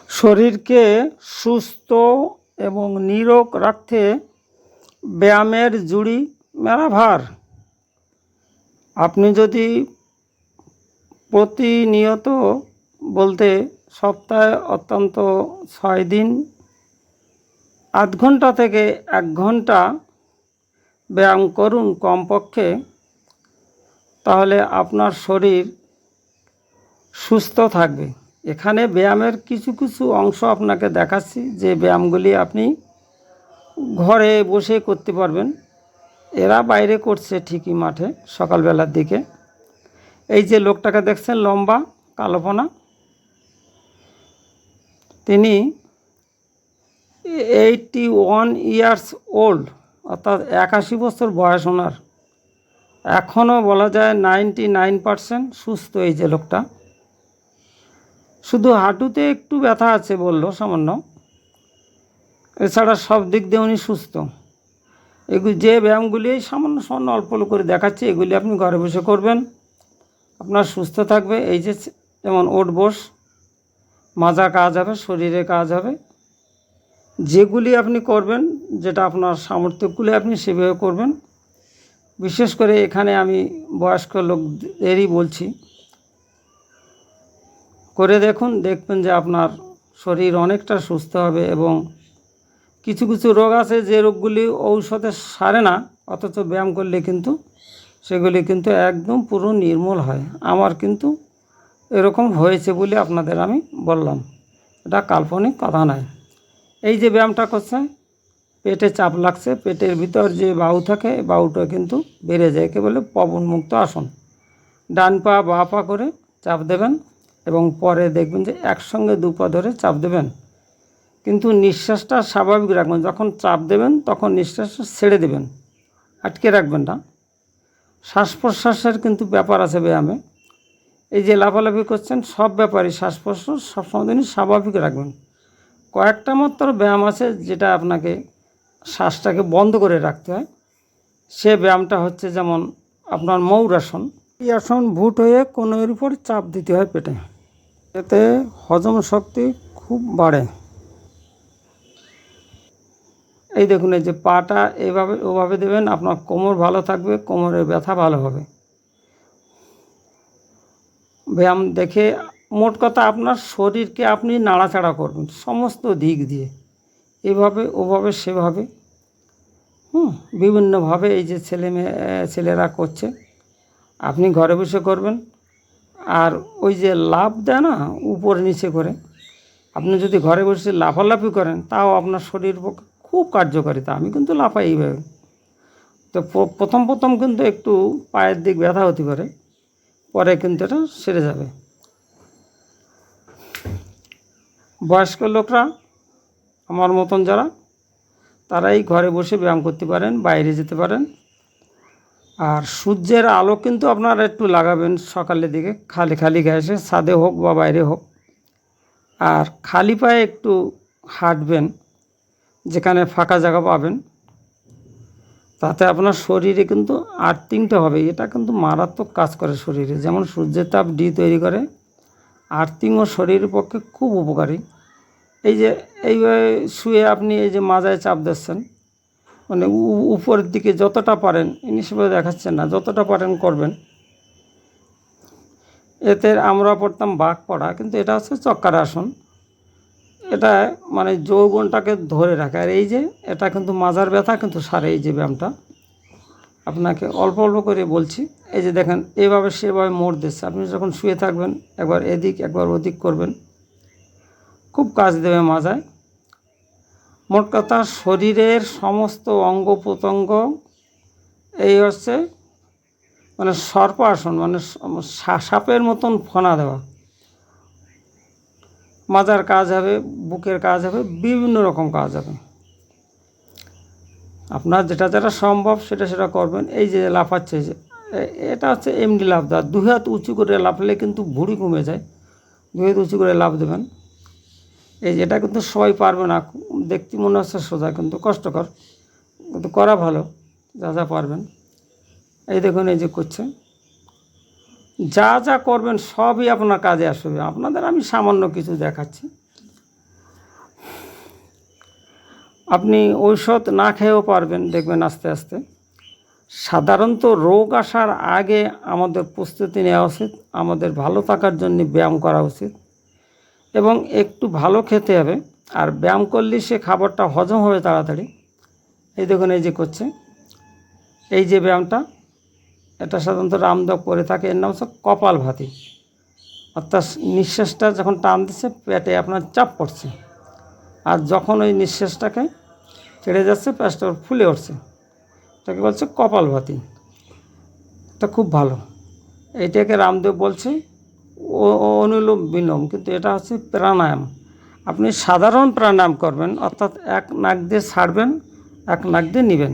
শরীরকে সুস্থ এবং নিরোগ রাখতে ব্যায়ামের জুড়ি মেলা ভার। আপনি যদি প্রতিনিয়ত বলতে সপ্তাহে অত্যন্ত 6 দিন আধ ঘন্টা থেকে 1 ঘন্টা ব্যায়াম করুন কমপক্ষে, তাহলে আপনার শরীর সুস্থ থাকবে। এখানে ব্যায়ামের কিছু কিছু অংশ আপনাকে দেখাচ্ছি, যে ব্যায়ামগুলি আপনি ঘরে বসে করতে পারবেন। এরা বাইরে করছে ঠিকই মাঠে সকালবেলার দিকে। এই যে লোকটাকে দেখছেন লম্বা কালোপনা, তিনি 81 ইয়ার্স ওল্ড, অর্থাৎ 81 বছর বয়স ওনার। এখনও বলা যায় 99% সুস্থ এই যে লোকটা। শুধু হাঁটুতে একটু ব্যথা আছে বললো সামান্য, এছাড়া সব দিক দিয়ে উনি সুস্থ। এগুলি যে ব্যায়ামগুলি সামান্য সামান্য অল্প অল্প করে দেখাচ্ছি, এগুলি আপনি ঘরে বসে করবেন, আপনার সুস্থ থাকবে। এই যে যেমন ওঠ বস, মাজার কাজ হবে, শরীরে কাজ হবে। যেগুলি আপনি করবেন, যেটা আপনার সামর্থ্যগুলি আপনি সেভাবে করবেন। বিশেষ করে এখানে আমি বয়স্ক লোকদেরই বলছি, করে দেখুন, দেখবেন যে আপনার শরীর অনেকটা সুস্থ হবে। এবং কিছু কিছু রোগ আছে যে রোগগুলি ঔষধে সারে না, অথচ ব্যায়াম করলে কিন্তু সেগুলি কিন্তু একদম পুরো নির্মূল হয়। আমার কিন্তু এরকম হয়েছে বলে আপনাদের আমি বললাম, এটা কাল্পনিক কথা নয়। এই যে ব্যায়ামটা করছে, পেটে চাপ লাগছে, পেটের ভিতর যে বাহু থাকে, বাহুটা কিন্তু বেড়ে যায়, একে বলে পবনমুক্ত আসন। ডান পা বাঁ পা করে চাপ দেবেন এবং পরে দেখবেন যে একসঙ্গে 2 পা ধরে চাপ দেবেন, কিন্তু নিঃশ্বাসটা স্বাভাবিক রাখবেন। যখন চাপ দেবেন তখন নিঃশ্বাসটা ছেড়ে দেবেন, আটকে রাখবেন না। শ্বাস প্রশ্বাসের কিন্তু ব্যাপার আছে ব্যায়ামে। এই যে লাফালাফি করছেন, সব ব্যাপারই শ্বাস প্রশ্বাস সবসময় স্বাভাবিক রাখবেন। কয়েকটা মাত্র ব্যায়াম আছে যেটা আপনাকে শ্বাসটাকে বন্ধ করে রাখতে হয়। সে ব্যায়ামটা হচ্ছে যেমন আপনার ময়ূরাসন। এই আসন ভুট হয়ে কোণের উপর চাপ দিতে হয় পেটে, এতে হজম শক্তি খুব বাড়ে। এই দেখুন, এই যে পাটা এভাবে ওভাবে দেবেন, আপনার কোমর ভালো থাকবে, কোমরের ব্যথা ভালো হবে। ব্যায়াম দেখে মোট কথা আপনার শরীরকে আপনি নাড়াচাড়া করবেন সমস্ত দিক দিয়ে, এভাবে ওভাবে সেভাবে, বিভিন্নভাবে। এই যে ছেলেরা করছে, আপনি ঘরে বসে করবেন। আর ওই যে লাফ দেয় না উপরে নিচে করে, আপনি যদি ঘরে বসে লাফালাফি করেন, তাও আপনার শরীর পক্ষে খুব কার্যকারিতা। আমি কিন্তু লাফাই এইভাবে। তো প্রথম প্রথম কিন্তু একটু পায়ের দিক ব্যথা হতে পারে, পরে কিন্তু এটা সেরে যাবে। বয়স্ক লোকরা আমার মতন যারা, তারাই ঘরে বসে ব্যায়াম করতে পারেন, বাইরে যেতে পারেন। আর সূর্যের আলো কিন্তু আপনারা একটু লাগাবেন সকালের দিকে, খালি খালি গায়ে, ছাদে হোক বা বাইরে হোক। আর খালি পায়ে একটু হাঁটবেন যেখানে ফাঁকা জায়গা পাবেন, তাতে আপনার শরীরে কিন্তু আর্থিংটা হবে। এটা কিন্তু মারাত্মক কাজ করে শরীরে, যেমন সূর্যের তাপ ডি তৈরি করে, আর্থিংও শরীরের পক্ষে খুব উপকারী। এই যে এইভাবে শুয়ে আপনি এই যে মাজায় চাপ দিচ্ছেন, মানে উপরের দিকে যতটা পারেন, ইনিশভাবে দেখাচ্ছেন না, যতটা পারেন করবেন। এতে আমরা পড়তাম বাঘ পড়া, কিন্তু এটা হচ্ছে চক্কার আসন। এটা মানে যৌবনটাকে ধরে রাখে। আর এই যে এটা কিন্তু মাজার ব্যথা কিন্তু সারে। এই যে ব্যায়ামটা আপনাকে অল্প অল্প করে বলছি, এই যে দেখেন এভাবে সেভাবে মোড় দিচ্ছে। আপনি যখন শুয়ে থাকবেন, একবার এদিক একবার ওদিক করবেন, খুব কাজ দেবে মাজায়। মোট কথা শরীরের সমস্ত অঙ্গ প্রত্যঙ্গ, এই হচ্ছে মানে সর্প আসন, মানে সাপের মতন ফনা দেওয়া। মাজার কাজ হবে, বুকের কাজ হবে, বিভিন্ন রকম কাজ হবে। আপনার যেটা যেটা সম্ভব সেটা সেটা করবেন। এই যে লাফাচ্ছে, যে এটা হচ্ছে এমনি লাফ দেওয়া। 2 হাত উঁচু করে লাফলে কিন্তু ভুঁড়ি কমে যায়। 2 হাত উঁচু করে লাফ দেবেন। এই যেটা কিন্তু সবাই পারবে না, দেখতে মনে হচ্ছে সোজা, কিন্তু কষ্টকর, কিন্তু করা ভালো যা যা পারবেন। এই দেখুন, এই যে করছে, যা যা করবেন সবই আপনার কাজে আসবে। আপনাদের আমি সামান্য কিছু দেখাচ্ছি, আপনি ঔষধ না খেয়েও পারবেন, দেখবেন আস্তে আস্তে। সাধারণত রোগ আসার আগে আমাদের প্রস্তুতি নেওয়া উচিত, আমাদের ভালো থাকার জন্য ব্যায়াম করা উচিত এবং একটু ভালো খেতে হবে। আর ব্যায়াম করলে সে খাবারটা হজম হবে তাড়াতাড়ি। এই দেখুন, এই যে করছে, এই যে ব্যায়ামটা, এটা সাধারণত রামদেব করে থাকে। এর নাম হচ্ছে কপালভাতি, অর্থাৎ নিঃশ্বাসটা যখন টান দিচ্ছে পেটে আপনার চাপ পড়ছে, আর যখন ওই নিঃশ্বাসটাকে ছেড়ে যাচ্ছে পেটটা ফুলে উঠছে, এটাকে বলছে কপালভাতি। এটা খুব ভালো। এইটাকে রামদেব বলছে অনুলোম বিলোম, কিন্তু এটা হচ্ছে প্রাণায়াম। আপনি সাধারণ প্রাণায়াম করবেন, অর্থাৎ এক নাক দিয়ে ছাড়বেন, এক নাক দিয়ে নেবেন।